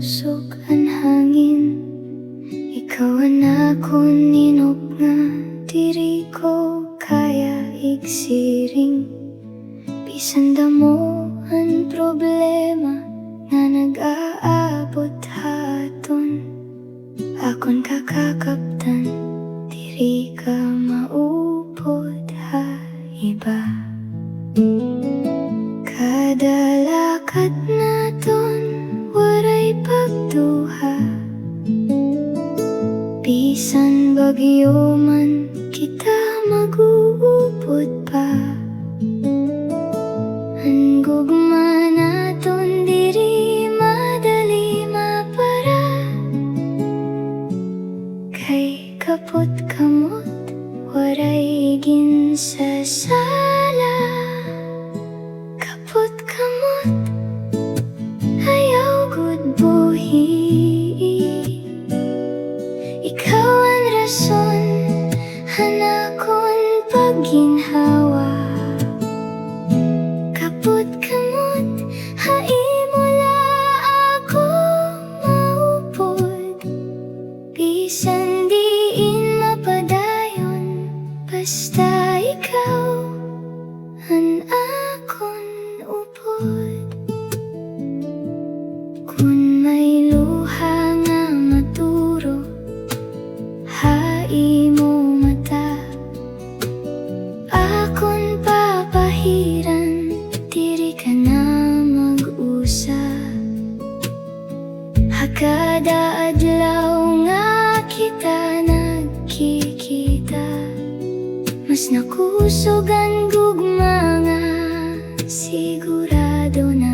kusog ang hangin. Ikaw ang akong ninop nga diri ko kaya igsiring. Bisan damo ang problema nga nag-aabot haton, akon kakakaptan, diri ka maupod ha iba. Kada lakad naton waray pagduha, bisan bagyo man kita mag-uupod pa. Ang gugma naton diri madali mapara, kay kaput kamot waray ginsasala. Kaput kamot ayaw gud buhi, ikaw ang rason hanakon pagginhawa. Kaput kamot haimo la ako maupod, bisan diin mapadayon, basta ikaw ang akon upod. Kung may luha nga maturo haimo mata, akon papahiran, diri ka na mag-usa. Hakada adlaw nga kita nagkikita, mas nakusog ang gugma nga sigurado na